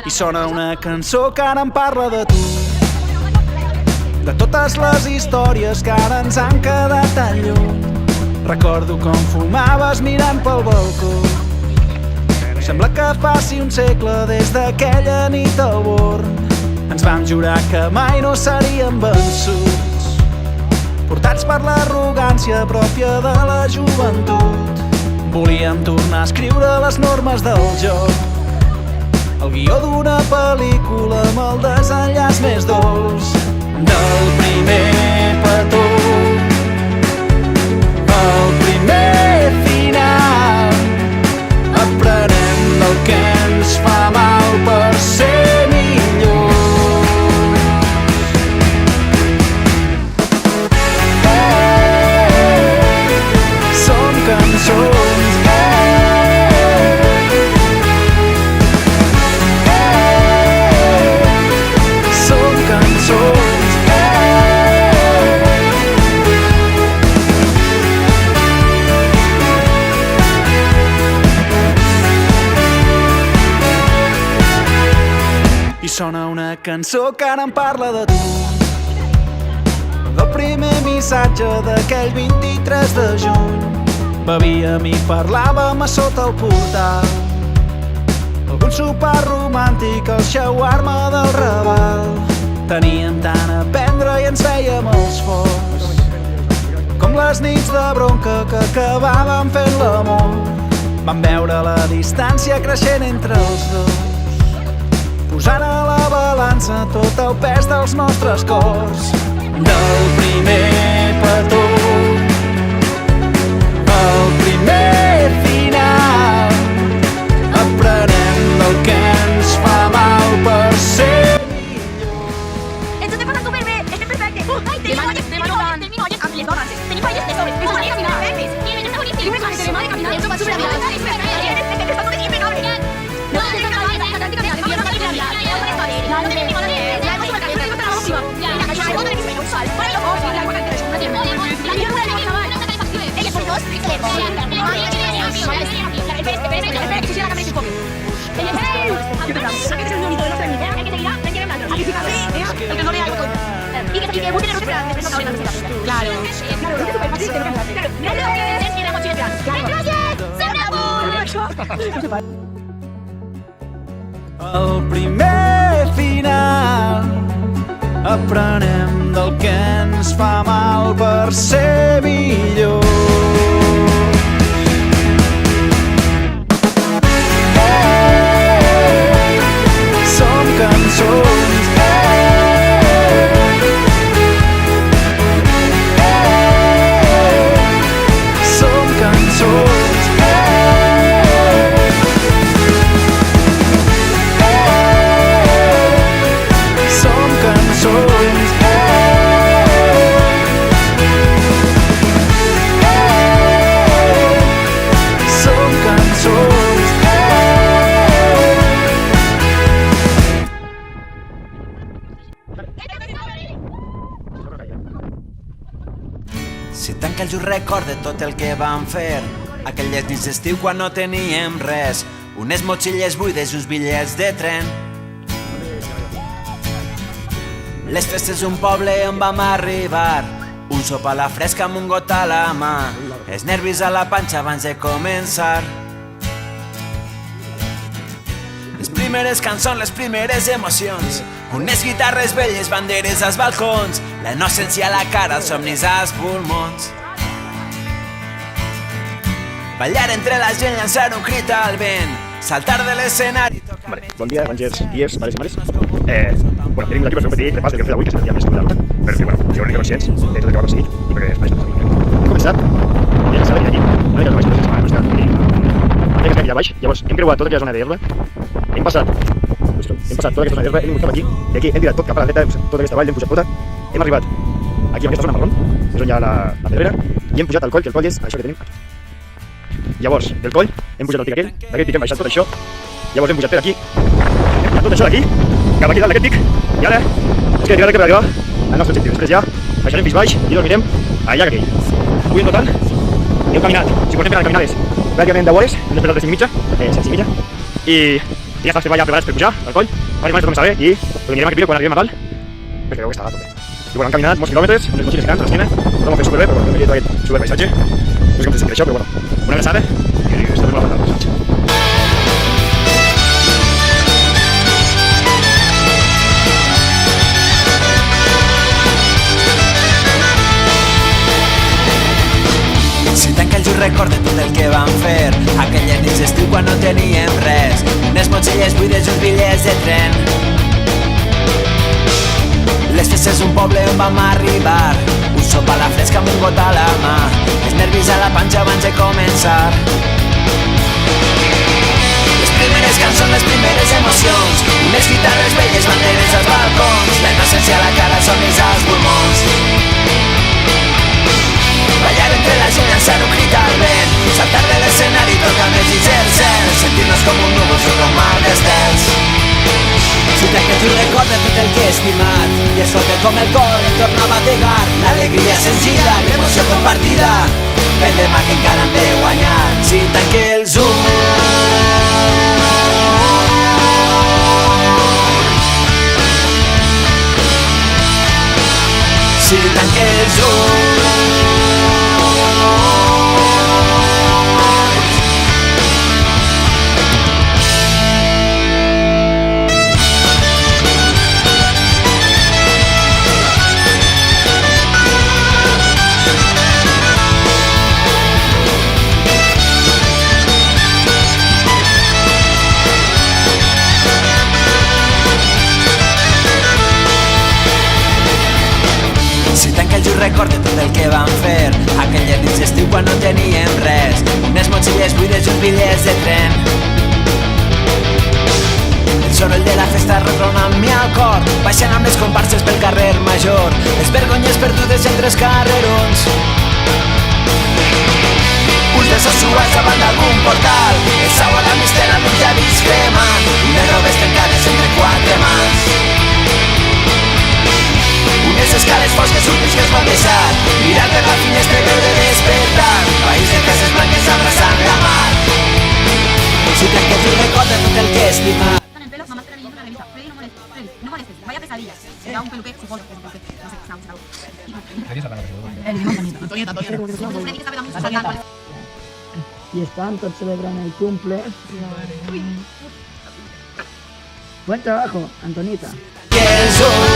I sona una cançó que ara em parla de tu, de totes les històries que ara ens han quedat tan lluny. Recordo com fumaves mirant pel balcó. Sembla que faci un segle des d'aquella nit al Born. Ens vam jurar que mai no seríem vençuts, portats per l'arrogància pròpia de la joventut. Volíem tornar a escriure les normes del joc, el guió d'una pel·lícula amb el desenllaç més dolç. Del primer petó al primer final, aprenem del que ens fa mal per ser millors. Som cançons, som cançons. I sona una cançó que ara em parla de tu, del primer missatge d'aquell 23 de juny. Bevíem i parlàvem a sota el portal, algun sopar romàntic al shawarma del Raval. Teníem tant a prendre i ens fèiem els forts, com les nits de bronca que acabàvem fent l'amor. Vam veure la distància creixent entre els dos, posant a la balança tot el pes dels nostres cors. Del primer petó al primer final, aprenem del que ens fa mal per ser millor. Ens ho estem passant superbé, estem perfectes. Ai, tenim olles amb les dones, tenim olles de sobre, ens ho caminar. Està boníssim. Ens ho va superbé. Està tot impecable. No, al primer final, aprenem del que ens fa mal per ser millor. Som cançons, som cançons, som cançons, som cançons. Si tanca el just record de tot el que vam fer aquelles nits d'estiu quan no teníem res, unes motxilles buides i uns bitllets de tren. Les festes d'un poble on vam arribar, un sopar a la fresca amb un got a la mà, els nervis a la panxa abans de començar. Les primeres cançons, les primeres emocions, unes guitarres velles, banderes als balcons, la innocència a la cara, els somnis als pulmons. Ballar entre la gent, llançar un crit al vent, saltar de l'escenari... Vale, bon dia, bons dies, pares i mares. Tenim aquí per fer un petit repàs del que hem fet avui, que és el dia més escoltat, perquè, sigueu una mica conscients de tot el que vam aconseguir i perquè els pares no s'han hem començat, ja s'ha venit aquí, una mica de baix, però sense mà, no aquí a baix, llavors hem creuat tota aquella zona d'herba, hem passat tota aquesta zona d'herba, hem vingut cap aquí, i aquí hem tirat tot cap a la dreta, tota aquesta vall, hem pujat tota, hem arribat aquí a aquesta zona marrón, és on hi ha la pedrera, i hem pujat al coll, que el coll és això que tenim aquí. Llavors, del coll, hem pujat al pic aquell, d'aquell pic hem baixat tot això, llavors hem pujat per aquí, hem pujat tot això d'aquí, cap aquí dalt d'aquest pic, i ara és que tirar per arribar al nostre objectiu. Després ja baixarem fins baix i dormirem allà que aquell. Avui hem notat i hem caminat, si portem per caminades pràcticament 10 hores, hem despertat a les 5:30, 5:30, i ja està ja preparats per pujar al coll, ara tot començar bé i el mirem aquest vídeo quan arribem a dalt, perquè veu que està a tope. I bueno, hem caminat molts quilòmetres, amb les motxilles grans a l'esquena, no m'ho fet superbé, però bueno, hem fet aquest superpaisatge, no sé com se sentirà això, però bueno, una abraçada i estem molt avançats al paisatge. Si tanca el just record de tot el que vam fer aquelles nits d'estiu quan no teníem res, unes motxilles buides i uns bitllets de tren. Les festes d'un poble on vam arribar, un sopar a la fresca amb un got a la mà, els nervis a la panxa abans de començar. Les primeres cançons, les primeres emocions, unes guitarres velles, banderes als balcons, la innocència a la cara, somnis als pulmons. Ballar entre la gent, alçar un crit al vent, saltar de l'escenari, tocar més dins el cel, sentir-nos com un núvol sobre un mar d'estels. Si t'aquest un record de tot el que he estimat i escolta com el cor em torna a bategar, l'alegria senzilla, l'emoció compartida, el demà que encara hem de guanyar. Si tanque els ulls, si tanque els ulls, record de tot el que vam fer aquelles nits d'estiu quan no teníem res, unes motxilles buides i uns bitllets de tren. El soroll de la festa ronronant-me al cor, baixant amb les comparses pel carrer Major, les vergonyes perdudes entre els carrerons. Uns besos suats davant d'algun portal, el sau a la mistela amb uns llavis cremant, unes robes tancades entre quatre mans. Unes escales fosques, un pis que es va deixar, mirar per la finestra i veure despertar, país de cases blanques abraçant la mar. Si tanques un record de tot el que he estimat. En el pelo, mamá está leyendo una revista. Freddy, no molestes, vaya pesadilla. Será un peluqué, supongo que es un peluqué, no sé, será. Antonieta. Freddy que sabe la música. Y están todos celebrando el cumple. Buen trabajo, Antonita. Que el sol